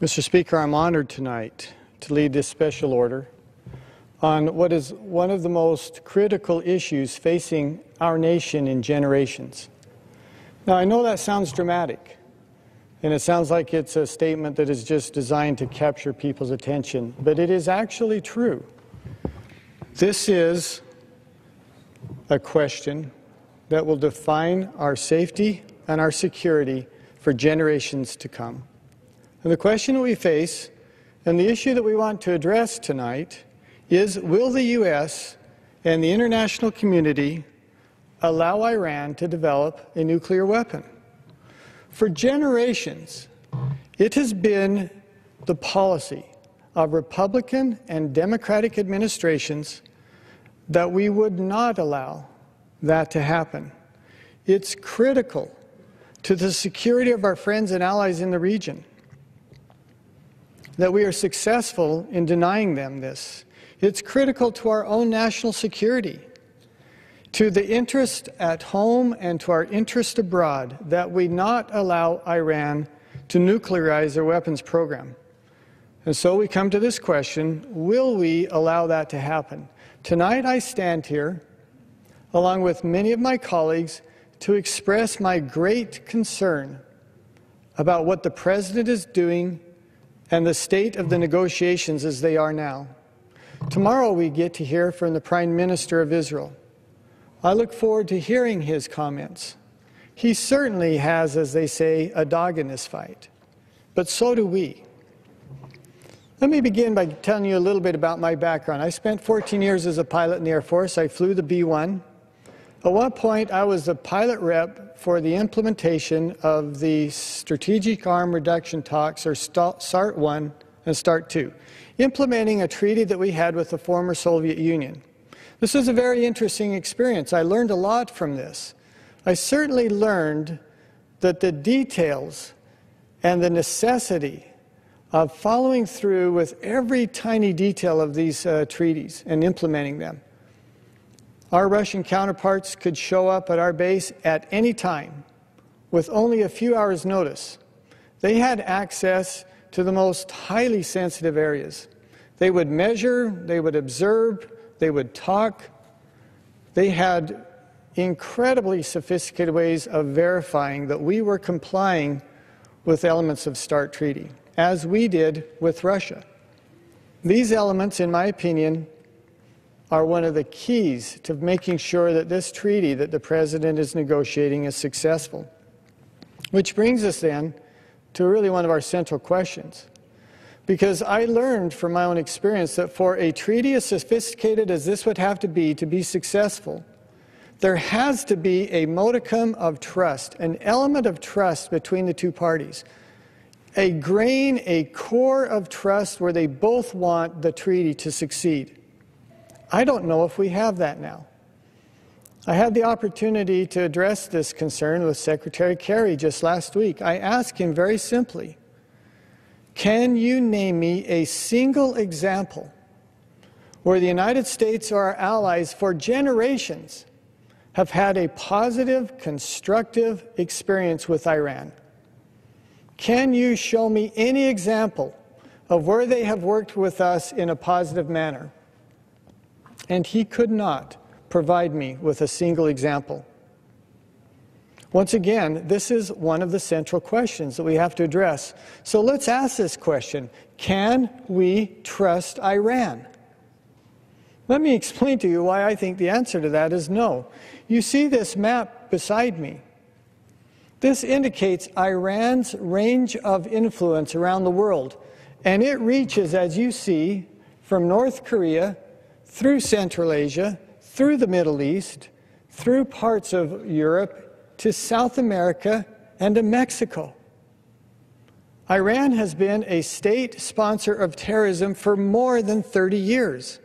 Mr. Speaker, I'm honored tonight to lead this special order on what is one of the most critical issues facing our nation in generations. Now, I know that sounds dramatic, and it sounds like it's a statement that is just designed to capture people's attention, but it is actually true. This is a question that will define our safety and our security for generations to come. And the question that we face, and the issue that we want to address tonight, is will the U.S. and the international community allow Iran to develop a nuclear weapon? For generations, it has been the policy of Republican and Democratic administrations that we would not allow that to happen. It's critical to the security of our friends and allies in the region that we are successful in denying them this. It's critical to our own national security, to the interest at home and to our interest abroad, that we not allow Iran to nuclearize their weapons program. And so we come to this question, will we allow that to happen? Tonight I stand here, along with many of my colleagues, to express my great concern about what the President is doing and the state of the negotiations as they are now. Tomorrow we get to hear from the Prime Minister of Israel. I look forward to hearing his comments. He certainly has, as they say, a dog in this fight, but so do we. Let me begin by telling you a little bit about my background. I spent 14 years as a pilot in the Air Force. I flew the B-1. At one point, I was a pilot rep for the implementation of the Strategic Arm Reduction Talks, or START-1 and START-2, implementing a treaty that we had with the former Soviet Union. This was a very interesting experience. I learned a lot from this. I certainly learned that the details and the necessity of following through with every tiny detail of these treaties and implementing them. Our Russian counterparts could show up at our base at any time with only a few hours' notice. They had access to the most highly sensitive areas. They would measure, they would observe, they would talk. They had incredibly sophisticated ways of verifying that we were complying with elements of START treaty, as we did with Russia. These elements, in my opinion, are one of the keys to making sure that this treaty that the President is negotiating is successful. Which brings us then to really one of our central questions. Because I learned from my own experience that for a treaty as sophisticated as this would have to be successful, there has to be a modicum of trust, an element of trust between the two parties. A grain, a core of trust where they both want the treaty to succeed. I don't know if we have that now. I had the opportunity to address this concern with Secretary Kerry just last week. I asked him very simply, can you name me a single example where the United States or our allies for generations have had a positive, constructive experience with Iran? Can you show me any example of where they have worked with us in a positive manner? And he could not provide me with a single example. Once again, this is one of the central questions that we have to address. So let's ask this question: can we trust Iran? Let me explain to you why I think the answer to that is no. You see this map beside me. This indicates Iran's range of influence around the world, and it reaches, as you see, from North Korea through Central Asia, through the Middle East, through parts of Europe, to South America and to Mexico. Iran has been a state sponsor of terrorism for more than 30 years.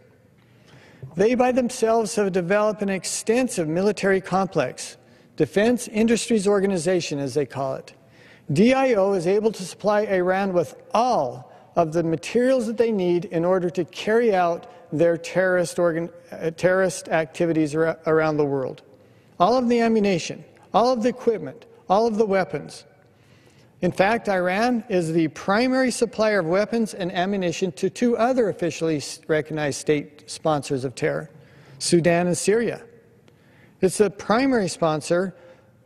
They by themselves have developed an extensive military complex, Defense Industries Organization as they call it. DIO is able to supply Iran with all of the materials that they need in order to carry out their terrorist activities around the world. All of the ammunition, all of the equipment, all of the weapons. In fact, Iran is the primary supplier of weapons and ammunition to two other officially recognized state sponsors of terror, Sudan and Syria. It's the primary sponsor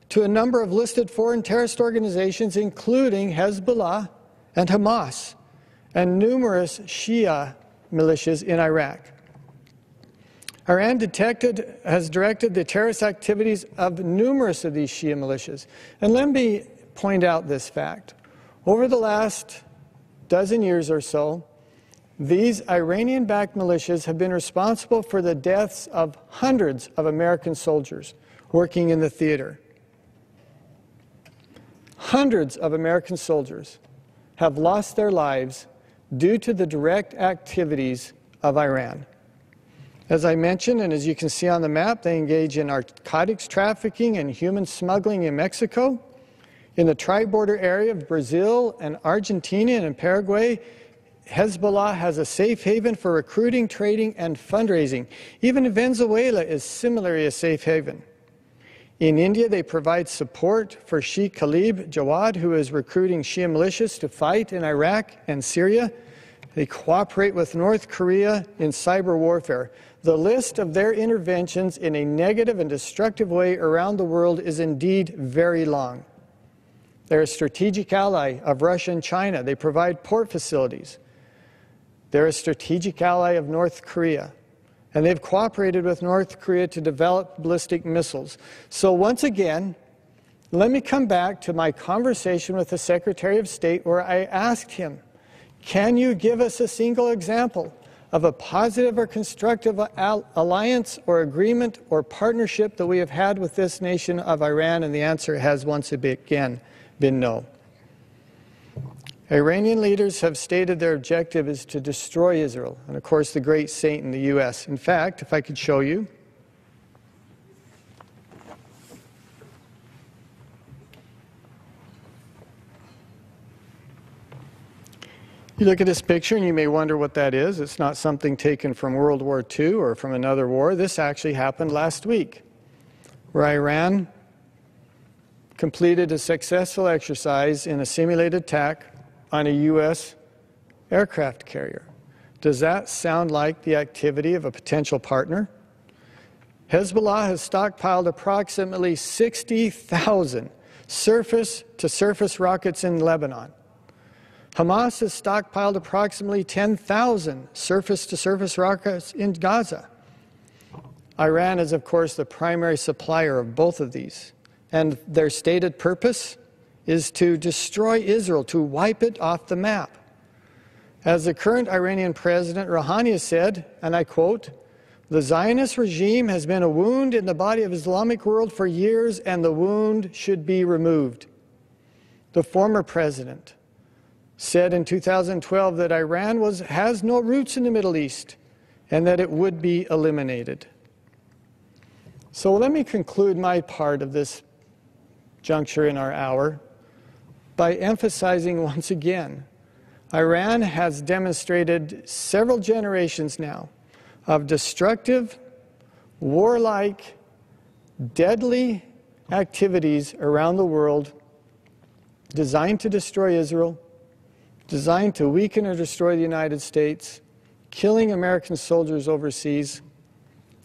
to a number of listed foreign terrorist organizations, including Hezbollah and Hamas, and numerous Shia militias in Iraq. Iran has directed the terrorist activities of numerous of these Shia militias. And let me point out this fact. Over the last dozen years or so, these Iranian-backed militias have been responsible for the deaths of hundreds of American soldiers working in the theater. Hundreds of American soldiers have lost their lives due to the direct activities of Iran. As I mentioned, and as you can see on the map, they engage in narcotics trafficking and human smuggling in Mexico. In the tri-border area of Brazil and Argentina and in Paraguay, Hezbollah has a safe haven for recruiting, trading, and fundraising. Even Venezuela is similarly a safe haven. In India, they provide support for Sheikh Khalid Jawad, who is recruiting Shia militias to fight in Iraq and Syria. They cooperate with North Korea in cyber warfare. The list of their interventions in a negative and destructive way around the world is indeed very long. They're a strategic ally of Russia and China. They provide port facilities. They're a strategic ally of North Korea. And they've cooperated with North Korea to develop ballistic missiles. So once again, let me come back to my conversation with the Secretary of State where I asked him, can you give us a single example of a positive or constructive alliance or agreement or partnership that we have had with this nation of Iran? And the answer has once again been no. Iranian leaders have stated their objective is to destroy Israel, and of course the great Satan, the U.S. In fact, if I could show you, you look at this picture and you may wonder what that is. It's not something taken from World War II or from another war. This actually happened last week, where Iran completed a successful exercise in a simulated attack on a U.S. aircraft carrier. Does that sound like the activity of a potential partner? Hezbollah has stockpiled approximately 60,000 surface-to-surface rockets in Lebanon. Hamas has stockpiled approximately 10,000 surface-to-surface rockets in Gaza. Iran is, of course, the primary supplier of both of these. And their stated purpose is to destroy Israel, to wipe it off the map. As the current Iranian President Rouhani has said, and I quote, "The Zionist regime has been a wound in the body of the Islamic world for years, and the wound should be removed." The former president said in 2012 that Iran has no roots in the Middle East and that it would be eliminated. So let me conclude my part of this juncture in our hour by emphasizing once again, Iran has demonstrated several generations now of destructive, warlike, deadly activities around the world designed to destroy Israel, designed to weaken or destroy the United States, killing American soldiers overseas.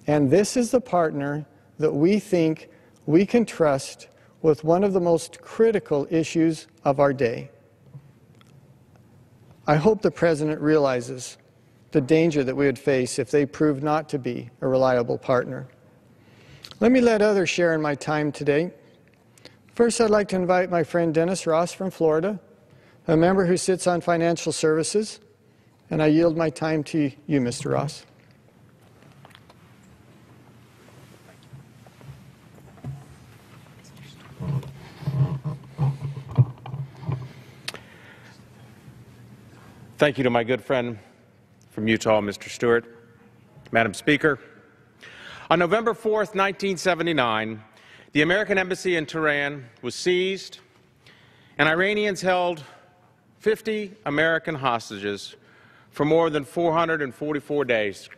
And this is the partner that we think we can trust with one of the most critical issues of our day. I hope the President realizes the danger that we would face if they prove not to be a reliable partner. Let me let others share in my time today. First, I'd like to invite my friend Dennis Ross from Florida, a member who sits on financial services, and I yield my time to you, Mr. Ross. Thank you to my good friend from Utah, Mr. Stewart. Madam Speaker, on November 4th, 1979, the American embassy in Tehran was seized, and Iranians held 50 American hostages for more than 444 days.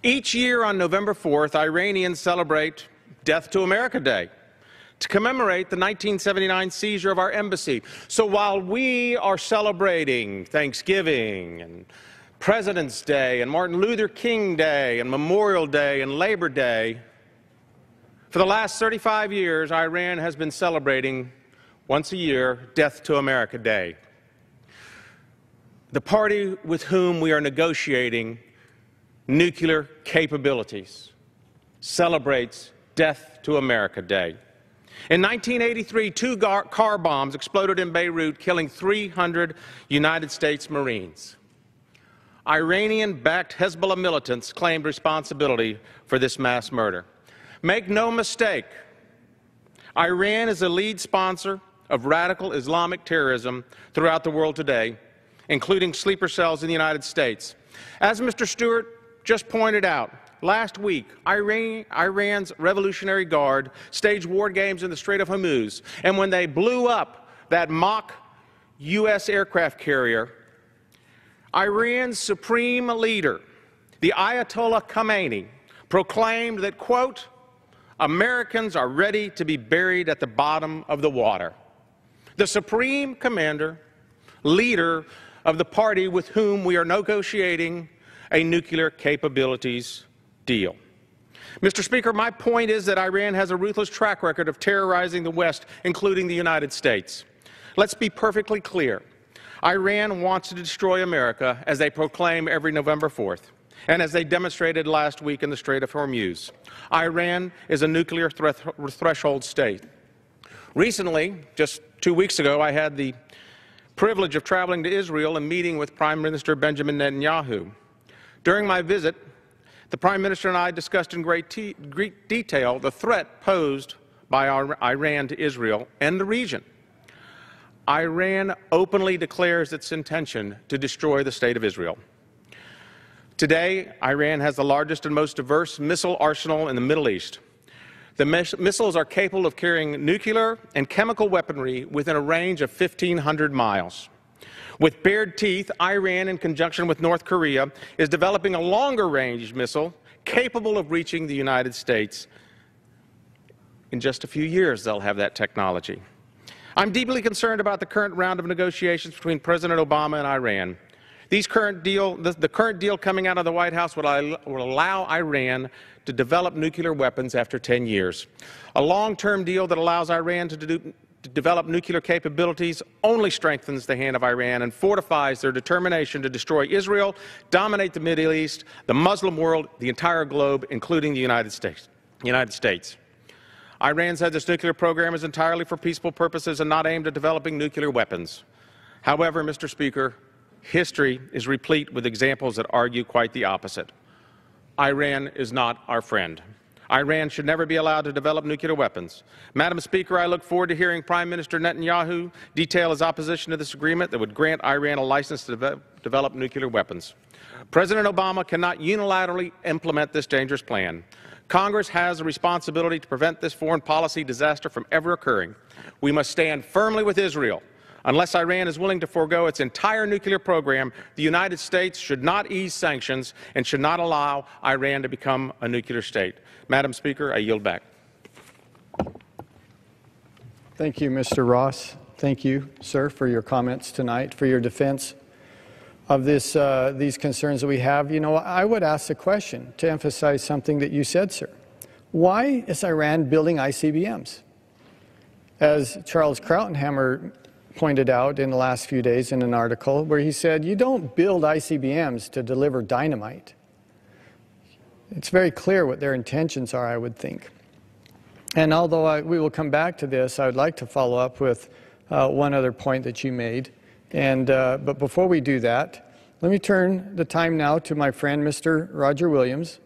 Each year on November 4th, Iranians celebrate Death to America Day, to commemorate the 1979 seizure of our embassy. So while we are celebrating Thanksgiving and President's Day and Martin Luther King Day and Memorial Day and Labor Day, for the last 35 years, Iran has been celebrating once a year Death to America Day. The party with whom we are negotiating nuclear capabilities celebrates Death to America Day. In 1983, two car bombs exploded in Beirut, killing 300 United States Marines. Iranian-backed Hezbollah militants claimed responsibility for this mass murder. Make no mistake, Iran is a lead sponsor of radical Islamic terrorism throughout the world today, including sleeper cells in the United States. As Mr. Stewart just pointed out, last week, Iran's Revolutionary Guard staged war games in the Strait of Hormuz, and when they blew up that mock U.S. aircraft carrier, Iran's supreme leader, the Ayatollah Khamenei, proclaimed that, quote, Americans are ready to be buried at the bottom of the water. The supreme commander, leader of the party with whom we are negotiating a nuclear capabilities deal. Mr. Speaker, my point is that Iran has a ruthless track record of terrorizing the West, including the United States. Let's be perfectly clear. Iran wants to destroy America, as they proclaim every November 4th, and as they demonstrated last week in the Strait of Hormuz. Iran is a nuclear threshold state. Recently, just 2 weeks ago, I had the privilege of traveling to Israel and meeting with Prime Minister Benjamin Netanyahu. During my visit, the Prime Minister and I discussed in great detail the threat posed by Iran to Israel and the region. Iran openly declares its intention to destroy the State of Israel. Today, Iran has the largest and most diverse missile arsenal in the Middle East. The missiles are capable of carrying nuclear and chemical weaponry within a range of 1,500 miles. With bared teeth, Iran, in conjunction with North Korea, is developing a longer-range missile capable of reaching the United States. In just a few years, they'll have that technology. I'm deeply concerned about the current round of negotiations between President Obama and Iran. The current deal coming out of the White House will allow Iran to develop nuclear weapons after 10 years. A long-term deal that allows Iran to develop nuclear capabilities only strengthens the hand of Iran and fortifies their determination to destroy Israel, dominate the Middle East, the Muslim world, the entire globe, including the United States. Iran said this nuclear program is entirely for peaceful purposes and not aimed at developing nuclear weapons. However, Mr. Speaker, history is replete with examples that argue quite the opposite. Iran is not our friend. Iran should never be allowed to develop nuclear weapons. Madam Speaker, I look forward to hearing Prime Minister Netanyahu detail his opposition to this agreement that would grant Iran a license to develop nuclear weapons. President Obama cannot unilaterally implement this dangerous plan. Congress has a responsibility to prevent this foreign policy disaster from ever occurring. We must stand firmly with Israel. Unless Iran is willing to forego its entire nuclear program, the United States should not ease sanctions and should not allow Iran to become a nuclear state. Madam Speaker, I yield back. Thank you, Mr. Ross. Thank you, sir, for your comments tonight, for your defense of these concerns that we have. You know, I would ask the question to emphasize something that you said, sir. Why is Iran building ICBMs? As Charles Krautenhammer pointed out in the last few days in an article where he said, you don't build ICBMs to deliver dynamite. It's very clear what their intentions are, I would think. And although we will come back to this, I would like to follow up with one other point that you made. But before we do that, let me turn the time now to my friend, Mr. Roger Williams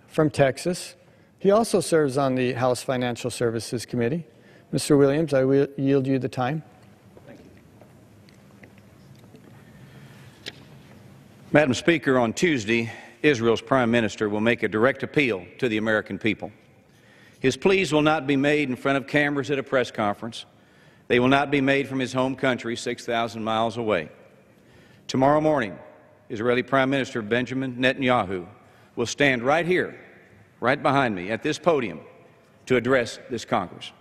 from Texas. He also serves on the House Financial Services Committee. Mr. Williams, I will yield you the time. Madam Speaker, on Tuesday, Israel's Prime Minister will make a direct appeal to the American people. His pleas will not be made in front of cameras at a press conference. They will not be made from his home country 6,000 miles away. Tomorrow morning, Israeli Prime Minister Benjamin Netanyahu will stand right here, right behind me, at this podium, to address this Congress.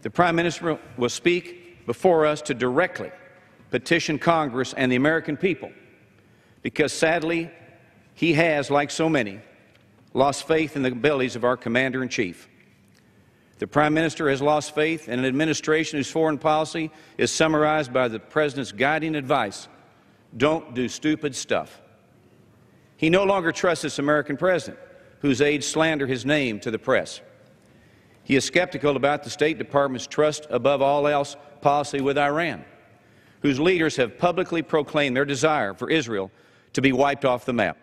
The Prime Minister will speak before us to directly petition Congress and the American people because, sadly, he has, like so many, lost faith in the abilities of our Commander-in-Chief. The Prime Minister has lost faith in an administration whose foreign policy is summarized by the President's guiding advice: don't do stupid stuff. He no longer trusts this American President, whose aides slander his name to the press. He is skeptical about the State Department's trust above all else policy with Iran, whose leaders have publicly proclaimed their desire for Israel to be wiped off the map.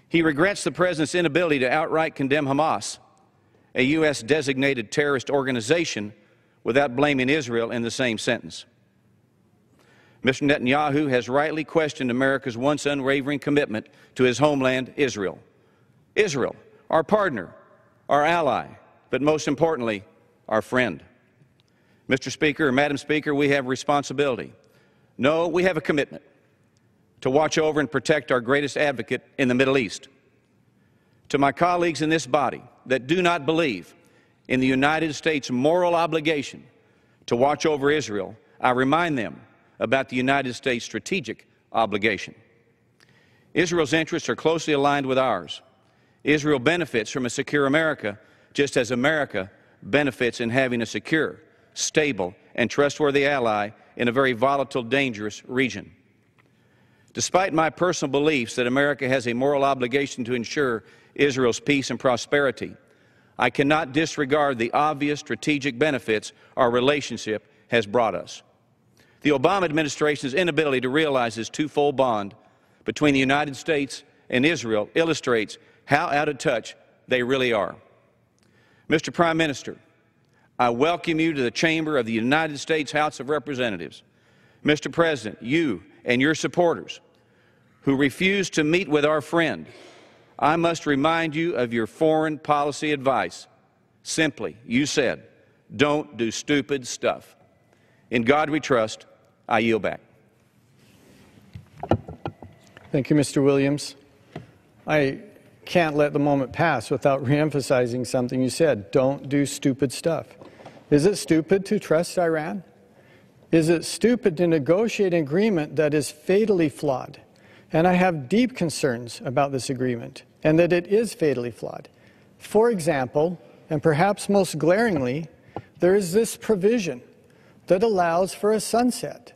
He regrets the President's inability to outright condemn Hamas, a U.S.-designated terrorist organization, without blaming Israel in the same sentence. Mr. Netanyahu has rightly questioned America's once unwavering commitment to his homeland, Israel. Israel, our partner, our ally, but most importantly, our friend. Mr. Speaker, or Madam Speaker, we have a responsibility. No, we have a commitment to watch over and protect our greatest advocate in the Middle East. To my colleagues in this body that do not believe in the United States' moral obligation to watch over Israel, I remind them about the United States' strategic obligation. Israel's interests are closely aligned with ours. Israel benefits from a secure America, just as America benefits in having a secure, stable, and trustworthy ally in a very volatile, dangerous region. Despite my personal beliefs that America has a moral obligation to ensure Israel's peace and prosperity, I cannot disregard the obvious strategic benefits our relationship has brought us. The Obama administration's inability to realize this twofold bond between the United States and Israel illustrates how out of touch they really are. Mr. Prime Minister, I welcome you to the chamber of the United States House of Representatives. Mr. President, you and your supporters who refuse to meet with our friend, I must remind you of your foreign policy advice. Simply, you said, don't do stupid stuff. In God we trust. I yield back. Thank you, Mr. Williams. I can't let the moment pass without reemphasizing something you said. Don't do stupid stuff. Is it stupid to trust Iran? Is it stupid to negotiate an agreement that is fatally flawed? And I have deep concerns about this agreement and that it is fatally flawed. For example, and perhaps most glaringly, there is this provision that allows for a sunset.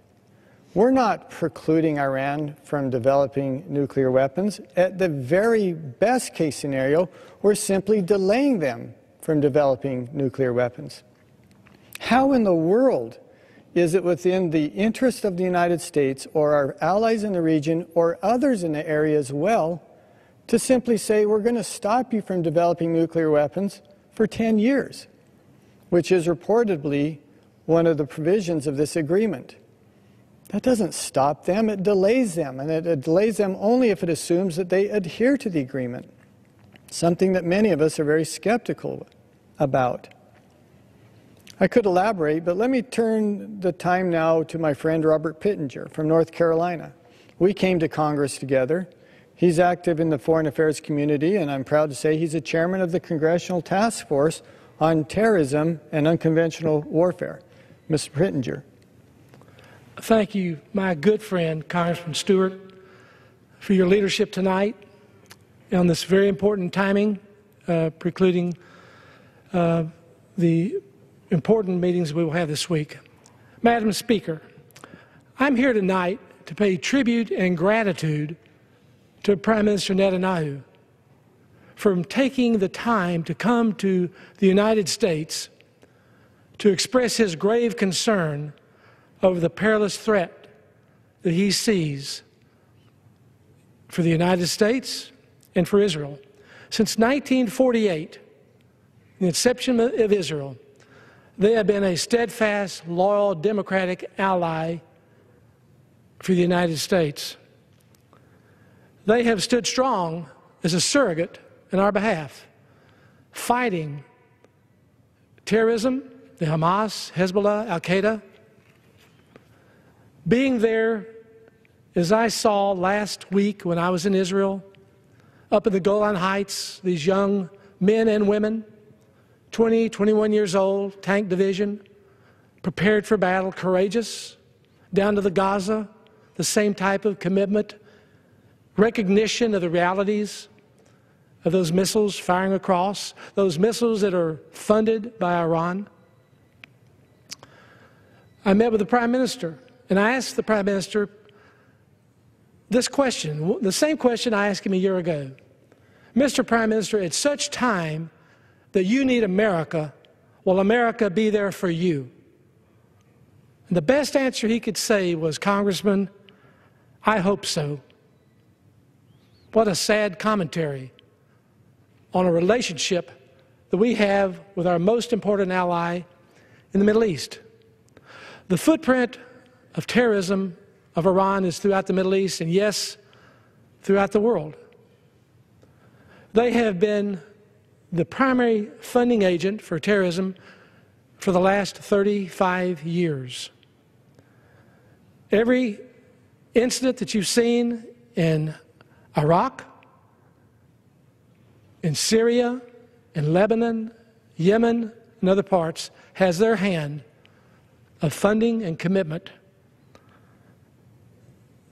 We're not precluding Iran from developing nuclear weapons. At the very best case scenario, we're simply delaying them from developing nuclear weapons. How in the world is it within the interest of the United States or our allies in the region or others in the area as well to simply say we're going to stop you from developing nuclear weapons for 10 years, which is reportedly one of the provisions of this agreement? That doesn't stop them, it delays them, and it delays them only if it assumes that they adhere to the agreement, something that many of us are very skeptical about. I could elaborate, but let me turn the time now to my friend Robert Pittenger from North Carolina. We came to Congress together. He's active in the foreign affairs community, and I'm proud to say he's the chairman of the Congressional Task Force on Terrorism and Unconventional Warfare. Mr. Pittenger. Thank you, my good friend, Congressman Stewart, for your leadership tonight on this very important timing, precluding the important meetings we will have this week. Madam Speaker, I'm here tonight to pay tribute and gratitude to Prime Minister Netanyahu for taking the time to come to the United States to express his grave concern over the perilous threat that he sees for the United States and for Israel. Since 1948, the inception of Israel, they have been a steadfast, loyal, democratic ally for the United States. They have stood strong as a surrogate in our behalf, fighting terrorism, the Hamas, Hezbollah, Al-Qaeda. Being there, as I saw last week when I was in Israel, up in the Golan Heights, these young men and women 20, 21 years old, tank division, prepared for battle, courageous, down to the Gaza, the same type of commitment, recognition of the realities of those missiles firing across, those missiles that are funded by Iran. I met with the Prime Minister, and I asked the Prime Minister this question, the same question I asked him a year ago. Mr. Prime Minister, at such time that you need America, will America be there for you? And the best answer he could say was, Congressman, I hope so. What a sad commentary on a relationship that we have with our most important ally in the Middle East. The footprint of terrorism of Iran is throughout the Middle East, and yes, throughout the world. They have been the primary funding agent for terrorism for the last 35 years. Every incident that you've seen in Iraq, in Syria, in Lebanon, Yemen, and other parts has their hand of funding and commitment.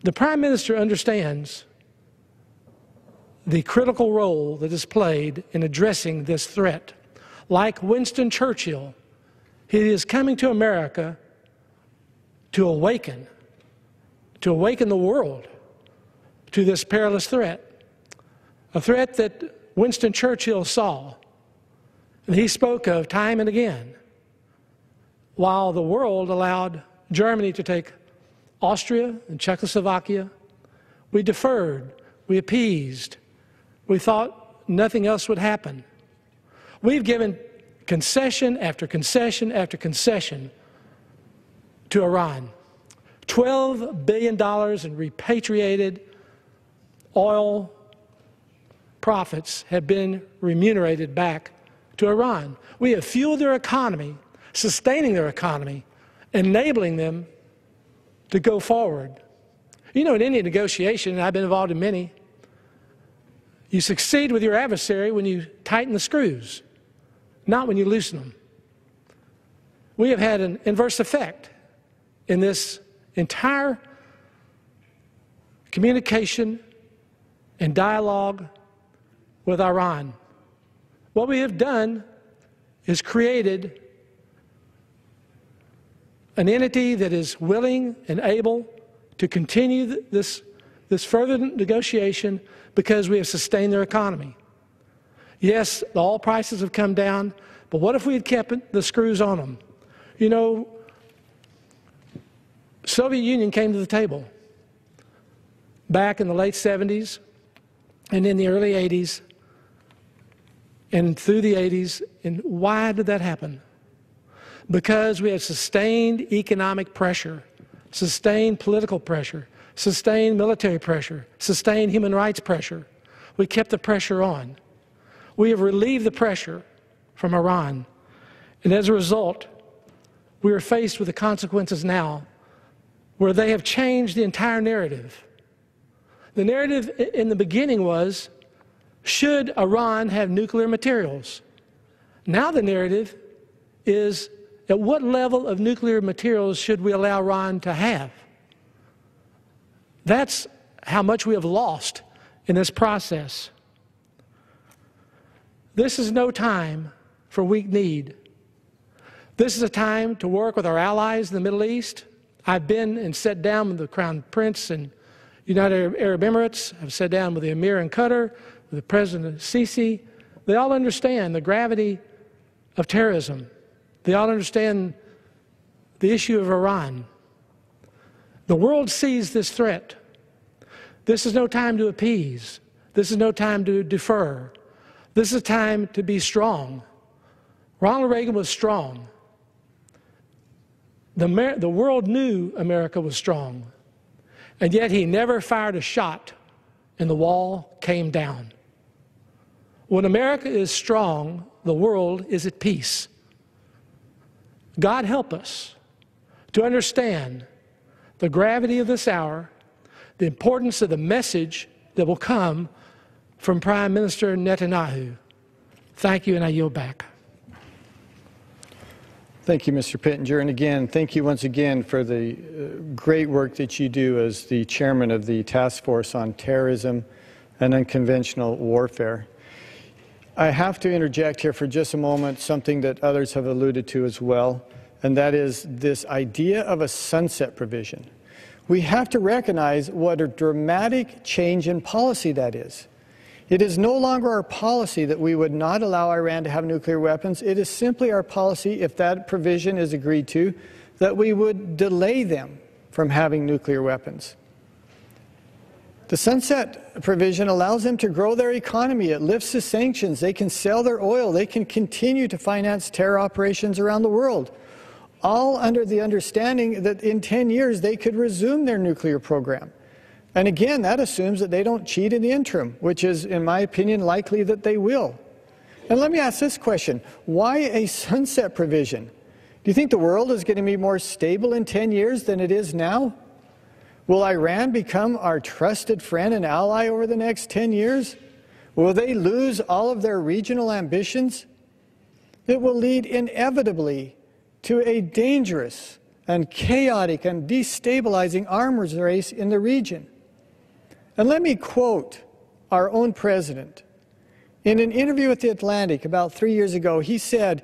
The Prime Minister understands the critical role that is played in addressing this threat. Like Winston Churchill, he is coming to America to awaken the world to this perilous threat, a threat that Winston Churchill saw, and he spoke of time and again, while the world allowed Germany to take Austria and Czechoslovakia. We deferred, we appeased, we thought nothing else would happen. We've given concession after concession after concession to Iran. $12 billion in repatriated oil profits have been remunerated back to Iran. We have fueled their economy, sustaining their economy, enabling them to go forward. You know, in any negotiation, and I've been involved in many, you succeed with your adversary when you tighten the screws, not when you loosen them. We have had an inverse effect in this entire communication and dialogue with Iran. What we have done is created an entity that is willing and able to continue this further negotiation because we have sustained their economy. Yes, the oil prices have come down, but what if we had kept the screws on them? You know, Soviet Union came to the table back in the late 70s and in the early 80s and through the 80s. And why did that happen? Because we had sustained economic pressure, sustained political pressure, sustained military pressure, sustained human rights pressure. We kept the pressure on. We have relieved the pressure from Iran. And as a result, we are faced with the consequences now where they have changed the entire narrative. The narrative in the beginning was, should Iran have nuclear materials? Now the narrative is, at what level of nuclear materials should we allow Iran to have? That's how much we have lost in this process. This is no time for weak need. This is a time to work with our allies in the Middle East. I've been and sat down with the Crown Prince and United Arab Emirates. I've sat down with the Emir in Qatar, with the President Sisi. They all understand the gravity of terrorism. They all understand the issue of Iran. The world sees this threat. This is no time to appease. This is no time to defer. This is a time to be strong. Ronald Reagan was strong. The world knew America was strong, and yet he never fired a shot, and the wall came down. When America is strong, the world is at peace. God help us to understand the gravity of this hour, the importance of the message that will come from Prime Minister Netanyahu. Thank you, and I yield back. Thank you, Mr. Pittenger. And again, thank you once again for the great work that you do as the chairman of the Task Force on Terrorism and Unconventional Warfare. I have to interject here for just a moment something that others have alluded to as well, and that is this idea of a sunset provision. We have to recognize what a dramatic change in policy that is. It is no longer our policy that we would not allow Iran to have nuclear weapons. It is simply our policy, if that provision is agreed to, that we would delay them from having nuclear weapons. The sunset provision allows them to grow their economy. It lifts the sanctions. They can sell their oil. They can continue to finance terror operations around the world, all under the understanding that in 10 years they could resume their nuclear program. And again, that assumes that they don't cheat in the interim, which is, in my opinion, likely that they will. And let me ask this question. Why a sunset provision? Do you think the world is going to be more stable in 10 years than it is now? Will Iran become our trusted friend and ally over the next 10 years? Will they lose all of their regional ambitions? It will lead inevitably to a dangerous and chaotic and destabilizing arms race in the region. And let me quote our own president. In an interview with The Atlantic about 3 years ago, he said,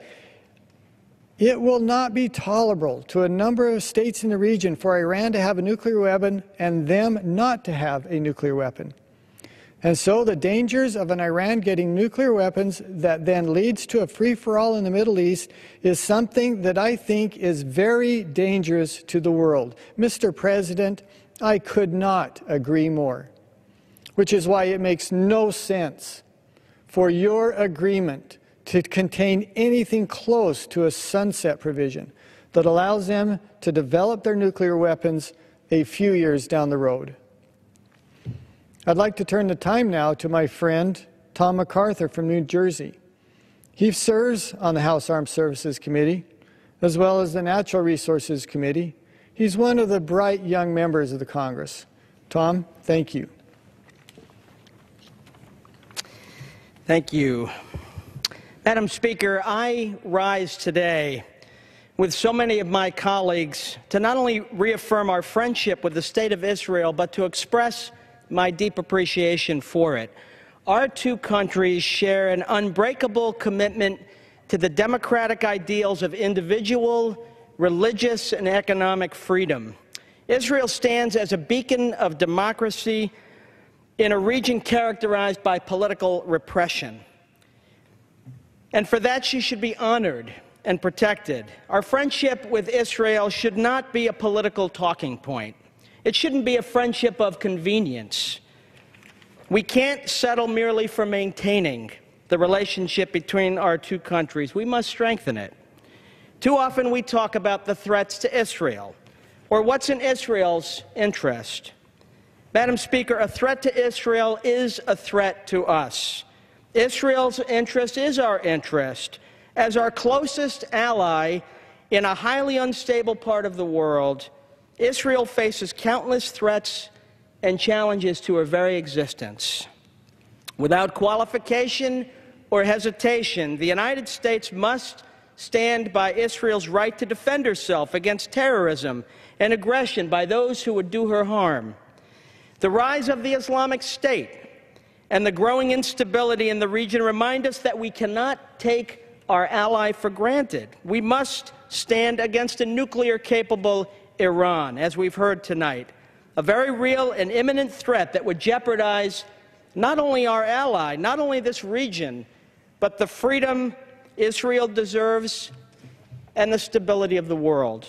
"It will not be tolerable to a number of states in the region for Iran to have a nuclear weapon and them not to have a nuclear weapon." And so the dangers of an Iran getting nuclear weapons that then leads to a free-for-all in the Middle East is something that I think is very dangerous to the world. Mr. President, I could not agree more, which is why it makes no sense for your agreement to contain anything close to a sunset provision that allows them to develop their nuclear weapons a few years down the road. I'd like to turn the time now to my friend Tom MacArthur from New Jersey. He serves on the House Armed Services Committee as well as the Natural Resources Committee. He's one of the bright young members of the Congress. Tom, thank you. Thank you. Madam Speaker, I rise today with so many of my colleagues to not only reaffirm our friendship with the State of Israel, but to express my deep appreciation for it. Our two countries share an unbreakable commitment to the democratic ideals of individual, religious, and economic freedom. Israel stands as a beacon of democracy in a region characterized by political repression. And for that, she should be honored and protected. Our friendship with Israel should not be a political talking point. It shouldn't be a friendship of convenience. We can't settle merely for maintaining the relationship between our two countries. We must strengthen it. Too often we talk about the threats to Israel, or what's in Israel's interest. Madam Speaker, a threat to Israel is a threat to us. Israel's interest is our interest. As our closest ally in a highly unstable part of the world, Israel faces countless threats and challenges to her very existence. Without qualification or hesitation, the United States must stand by Israel's right to defend herself against terrorism and aggression by those who would do her harm. The rise of the Islamic State and the growing instability in the region remind us that we cannot take our ally for granted. We must stand against a nuclear-capable Iran, as we've heard tonight, a very real and imminent threat that would jeopardize not only our ally, not only this region, but the freedom Israel deserves and the stability of the world.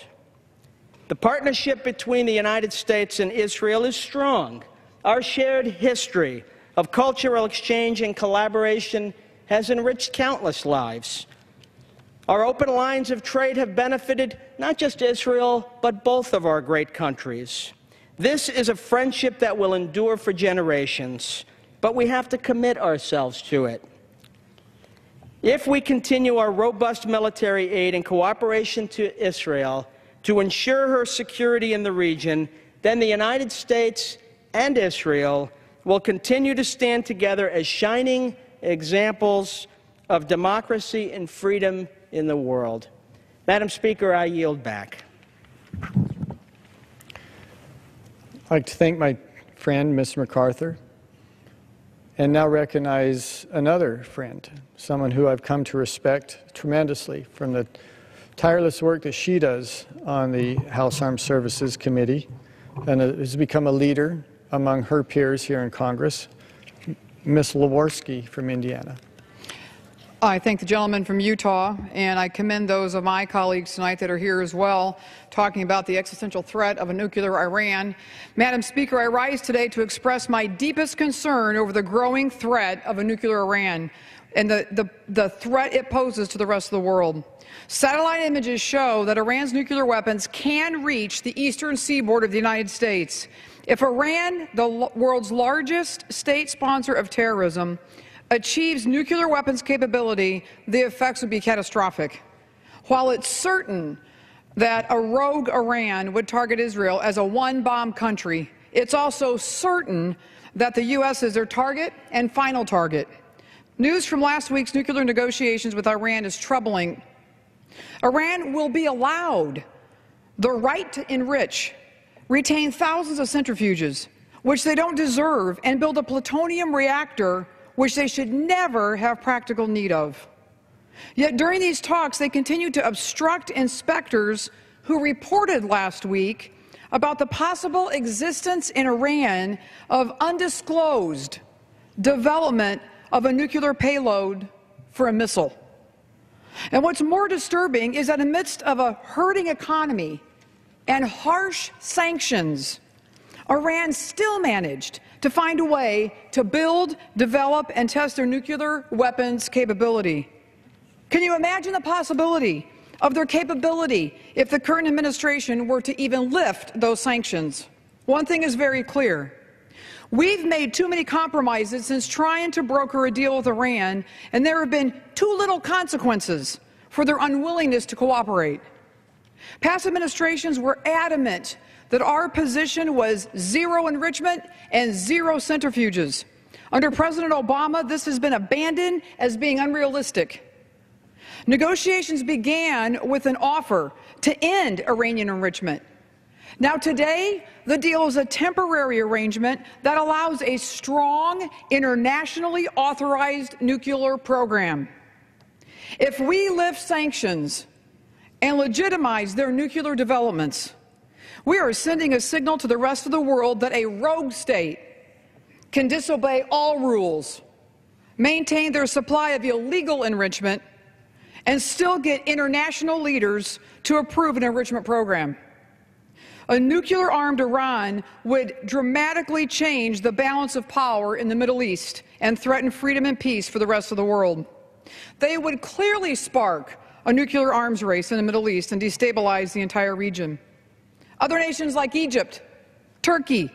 The partnership between the United States and Israel is strong. Our shared history of cultural exchange and collaboration has enriched countless lives. Our open lines of trade have benefited not just Israel, but both of our great countries. This is a friendship that will endure for generations, but we have to commit ourselves to it. If we continue our robust military aid and cooperation to Israel to ensure her security in the region, then the United States and Israel will continue to stand together as shining examples of democracy and freedom in the world. Madam Speaker, I yield back. I'd like to thank my friend, Mr. MacArthur, and now recognize another friend, someone who I've come to respect tremendously from the tireless work that she does on the House Armed Services Committee and has become a leader among her peers here in Congress, Ms. Lewarski from Indiana. I thank the gentleman from Utah, and I commend those of my colleagues tonight that are here as well, talking about the existential threat of a nuclear Iran. Madam Speaker, I rise today to express my deepest concern over the growing threat of a nuclear Iran and the threat it poses to the rest of the world. Satellite images show that Iran's nuclear weapons can reach the eastern seaboard of the United States. If Iran, the world's largest state sponsor of terrorism, achieves nuclear weapons capability, the effects would be catastrophic. While it's certain that a rogue Iran would target Israel as a one-bomb country, it's also certain that the U.S. is their target and final target. News from last week's nuclear negotiations with Iran is troubling. Iran will be allowed the right to enrich, retain thousands of centrifuges, which they don't deserve, and build a plutonium reactor which they should never have practical need of. Yet during these talks, they continue to obstruct inspectors who reported last week about the possible existence in Iran of undisclosed development of a nuclear payload for a missile. And what's more disturbing is that amidst of a hurting economy and harsh sanctions, Iran still managed to find a way to build, develop, and test their nuclear weapons capability. Can you imagine the possibility of their capability if the current administration were to even lift those sanctions? One thing is very clear. We've made too many compromises since trying to broker a deal with Iran, and there have been too little consequences for their unwillingness to cooperate. Past administrations were adamant that our position was zero enrichment and zero centrifuges. Under President Obama, this has been abandoned as being unrealistic. Negotiations began with an offer to end Iranian enrichment. Now today, the deal is a temporary arrangement that allows a strong, internationally authorized nuclear program. If we lift sanctions and legitimize their nuclear developments, we are sending a signal to the rest of the world that a rogue state can disobey all rules, maintain their supply of illegal enrichment, and still get international leaders to approve an enrichment program. A nuclear-armed Iran would dramatically change the balance of power in the Middle East and threaten freedom and peace for the rest of the world. They would clearly spark a nuclear arms race in the Middle East and destabilize the entire region. Other nations like Egypt, Turkey,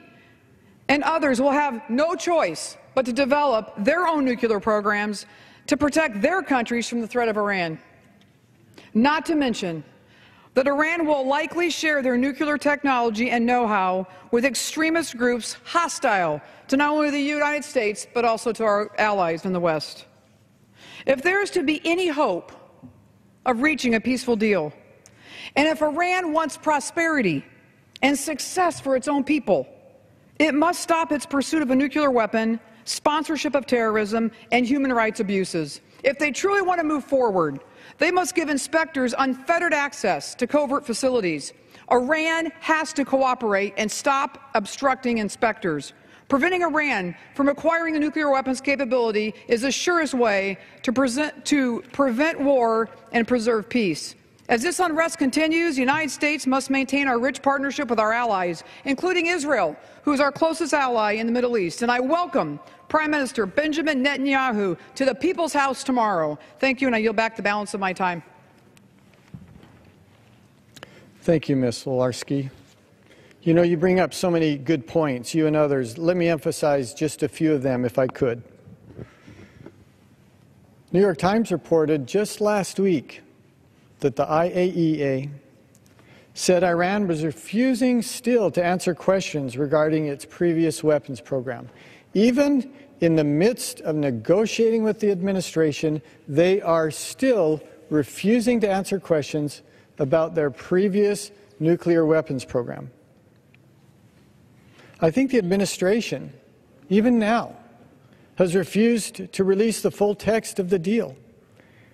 and others will have no choice but to develop their own nuclear programs to protect their countries from the threat of Iran. Not to mention that Iran will likely share their nuclear technology and know-how with extremist groups hostile to not only the United States, but also to our allies in the West. If there is to be any hope of reaching a peaceful deal, and if Iran wants prosperity and success for its own people, it must stop its pursuit of a nuclear weapon, sponsorship of terrorism, and human rights abuses. If they truly want to move forward, they must give inspectors unfettered access to covert facilities. Iran has to cooperate and stop obstructing inspectors. Preventing Iran from acquiring a nuclear weapons capability is the surest way to prevent war and preserve peace. As this unrest continues, the United States must maintain our rich partnership with our allies, including Israel, who is our closest ally in the Middle East. And I welcome Prime Minister Benjamin Netanyahu to the People's House tomorrow. Thank you, and I yield back the balance of my time. Thank you, Ms. Lewarski. You know, you bring up so many good points, you and others. Let me emphasize just a few of them, if I could. New York Times reported just last week that the IAEA said Iran was refusing still to answer questions regarding its previous weapons program. Even in the midst of negotiating with the administration, they are still refusing to answer questions about their previous nuclear weapons program. I think the administration, even now, has refused to release the full text of the deal.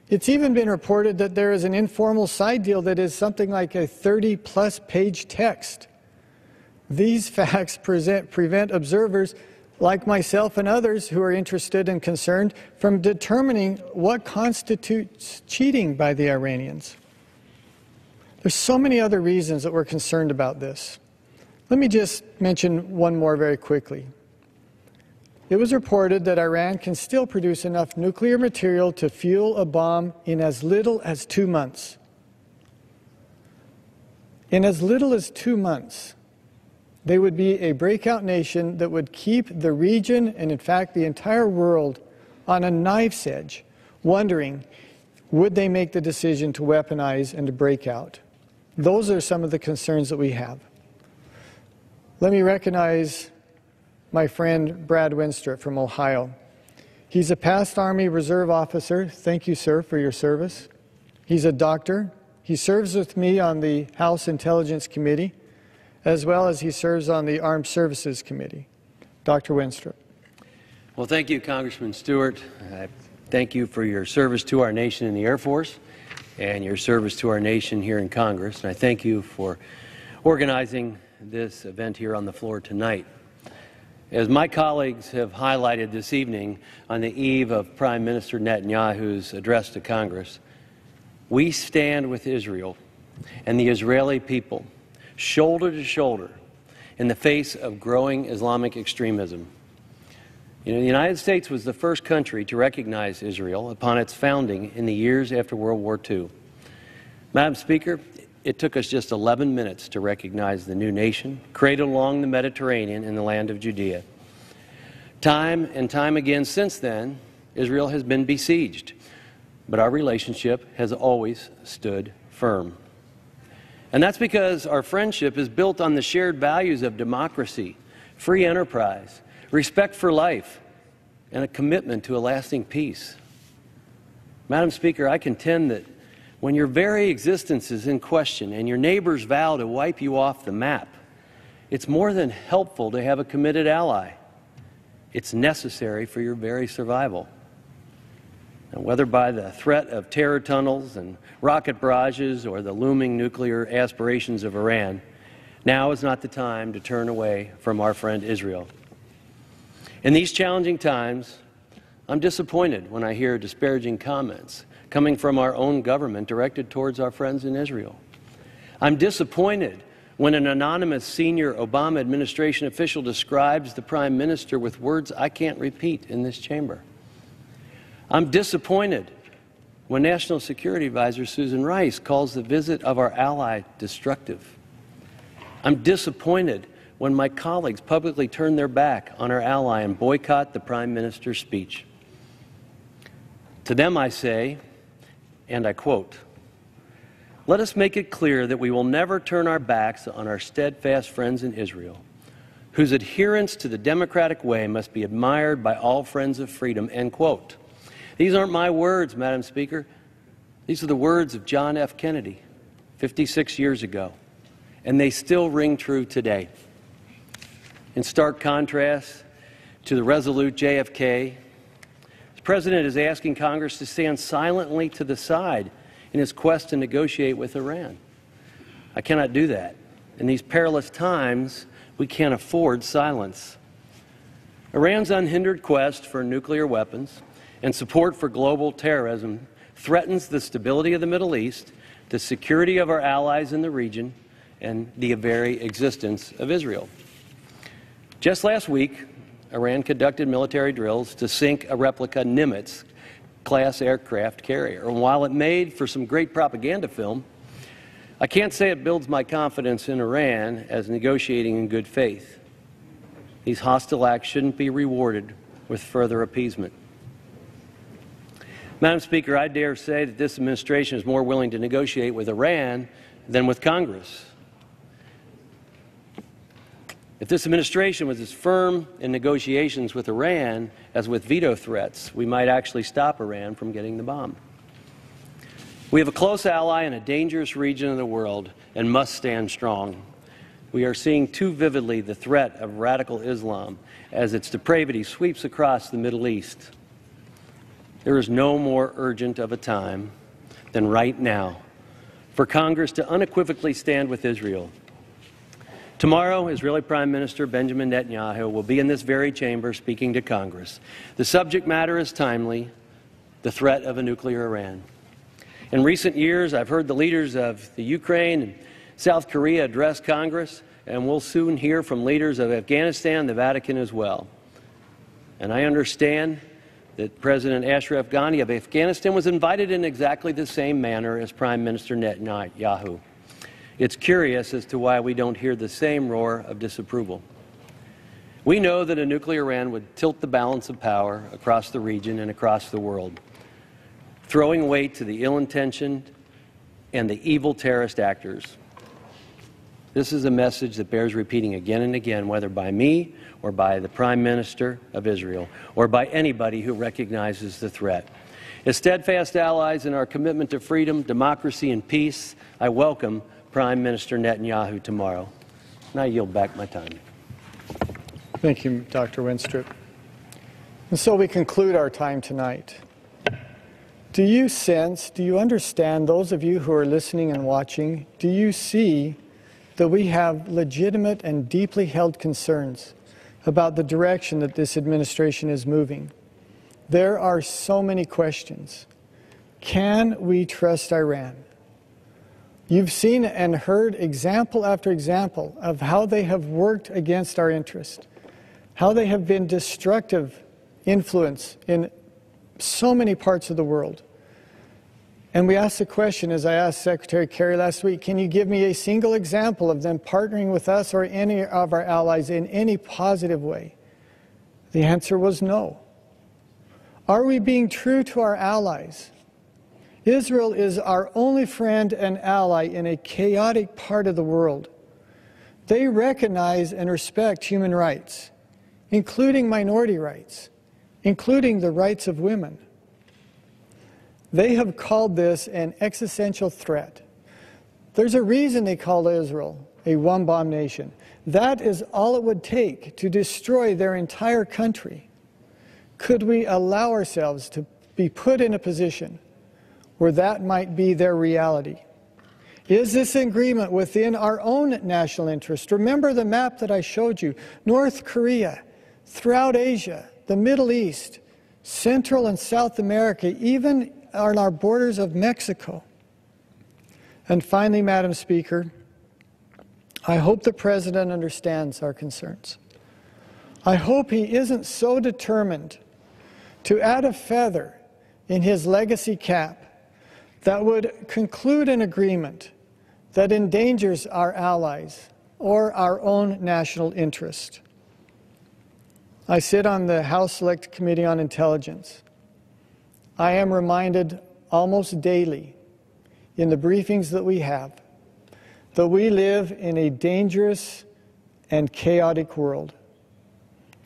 It's even been reported that there is an informal side deal that is something like a 30-plus page text. These facts prevent observers like myself and others who are interested and concerned from determining what constitutes cheating by the Iranians. There's so many other reasons that we're concerned about this. Let me just mention one more very quickly. It was reported that Iran can still produce enough nuclear material to fuel a bomb in as little as 2 months. In as little as 2 months, they would be a breakout nation that would keep the region and, in fact, the entire world on a knife's edge, wondering, would they make the decision to weaponize and to break out? Those are some of the concerns that we have. Let me recognize my friend Brad Winstrup from Ohio. He's a past Army Reserve officer. Thank you, sir, for your service. He's a doctor. He serves with me on the House Intelligence Committee, as well as he serves on the Armed Services Committee. Dr. Winstrup. Well, thank you, Congressman Stewart. Thank you for your service to our nation in the Air Force and your service to our nation here in Congress. And I thank you for organizing this event here on the floor tonight. As my colleagues have highlighted this evening on the eve of Prime Minister Netanyahu's address to Congress, we stand with Israel and the Israeli people shoulder to shoulder in the face of growing Islamic extremism. You know, the United States was the first country to recognize Israel upon its founding in the years after World War II. Madam Speaker, it took us just 11 minutes to recognize the new nation, created along the Mediterranean in the land of Judea. Time and time again since then, Israel has been besieged, but our relationship has always stood firm. And that's because our friendship is built on the shared values of democracy, free enterprise, respect for life, and a commitment to a lasting peace. Madam Speaker, I contend that when your very existence is in question and your neighbors vow to wipe you off the map, it's more than helpful to have a committed ally. It's necessary for your very survival. And whether by the threat of terror tunnels and rocket barrages or the looming nuclear aspirations of Iran, now is not the time to turn away from our friend Israel. In these challenging times, I'm disappointed when I hear disparaging comments coming from our own government directed towards our friends in Israel. I'm disappointed when an anonymous senior Obama administration official describes the Prime Minister with words I can't repeat in this chamber. I'm disappointed when National Security Advisor Susan Rice calls the visit of our ally destructive. I'm disappointed when my colleagues publicly turn their back on our ally and boycott the Prime Minister's speech. To them I say, and I quote, "Let us make it clear that we will never turn our backs on our steadfast friends in Israel, whose adherence to the democratic way must be admired by all friends of freedom," end quote. These aren't my words, Madam Speaker. These are the words of John F. Kennedy 56 years ago, and they still ring true today. In stark contrast to the resolute JFK, the President is asking Congress to stand silently to the side in his quest to negotiate with Iran. I cannot do that. In these perilous times, we can't afford silence. Iran's unhindered quest for nuclear weapons and support for global terrorism threatens the stability of the Middle East, the security of our allies in the region, and the very existence of Israel. Just last week, Iran conducted military drills to sink a replica Nimitz-class aircraft carrier. And while it made for some great propaganda film, I can't say it builds my confidence in Iran as negotiating in good faith. These hostile acts shouldn't be rewarded with further appeasement. Madam Speaker, I dare say that this administration is more willing to negotiate with Iran than with Congress. If this administration was as firm in negotiations with Iran as with veto threats, we might actually stop Iran from getting the bomb. We have a close ally in a dangerous region of the world and must stand strong. We are seeing too vividly the threat of radical Islam as its depravity sweeps across the Middle East. There is no more urgent of a time than right now for Congress to unequivocally stand with Israel. Tomorrow, Israeli Prime Minister Benjamin Netanyahu will be in this very chamber speaking to Congress. The subject matter is timely: the threat of a nuclear Iran. In recent years, I've heard the leaders of the Ukraine and South Korea address Congress, and we'll soon hear from leaders of Afghanistan and the Vatican as well. And I understand that President Ashraf Ghani of Afghanistan was invited in exactly the same manner as Prime Minister Netanyahu. It's curious as to why we don't hear the same roar of disapproval. We know that a nuclear Iran would tilt the balance of power across the region and across the world, throwing weight to the ill-intentioned and the evil terrorist actors. This is a message that bears repeating again and again, whether by me or by the Prime Minister of Israel or by anybody who recognizes the threat. As steadfast allies in our commitment to freedom, democracy, and peace, I welcome Prime Minister Netanyahu tomorrow. And I yield back my time. Thank you, Dr. Winstrup. And so we conclude our time tonight. Do you sense, do you understand, those of you who are listening and watching, do you see that we have legitimate and deeply held concerns about the direction that this administration is moving? There are so many questions. Can we trust Iran? You've seen and heard example after example of how they have worked against our interest, how they have been destructive influence in so many parts of the world. And we asked the question, as I asked Secretary Kerry last week, can you give me a single example of them partnering with us or any of our allies in any positive way? The answer was no. Are we being true to our allies? Israel is our only friend and ally in a chaotic part of the world. They recognize and respect human rights, including minority rights, including the rights of women. They have called this an existential threat. There's a reason they call Israel a one-bomb nation. That is all it would take to destroy their entire country. Could we allow ourselves to be put in a position where that might be their reality? Is this agreement within our own national interest? Remember the map that I showed you. North Korea, throughout Asia, the Middle East, Central and South America, even on our borders of Mexico. And finally, Madam Speaker, I hope the President understands our concerns. I hope he isn't so determined to add a feather in his legacy cap that would conclude an agreement that endangers our allies or our own national interest. I sit on the House Select Committee on Intelligence. I am reminded almost daily in the briefings that we have that we live in a dangerous and chaotic world.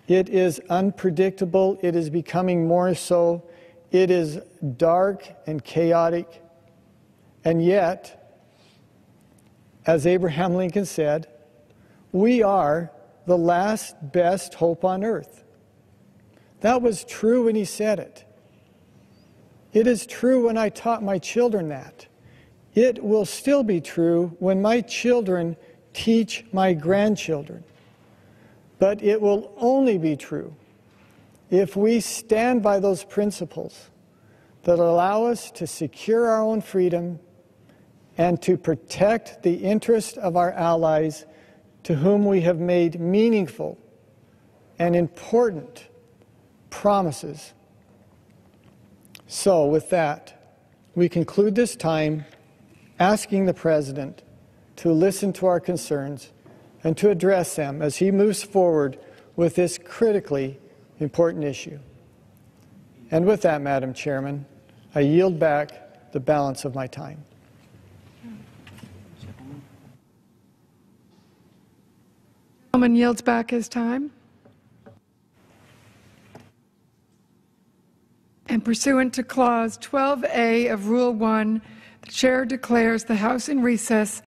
It is unpredictable. It is becoming more so. It is dark and chaotic. And yet, as Abraham Lincoln said, we are the last best hope on earth. That was true when he said it. It is true when I taught my children that. It will still be true when my children teach my grandchildren. But it will only be true if we stand by those principles that allow us to secure our own freedom and to protect the interest of our allies to whom we have made meaningful and important promises. So with that, we conclude this time asking the President to listen to our concerns and to address them as he moves forward with this critically important issue. And with that, Madam Chairman, I yield back the balance of my time. The gentleman yields back his time. And pursuant to Clause 12A of Rule 1, The chair declares the House in recess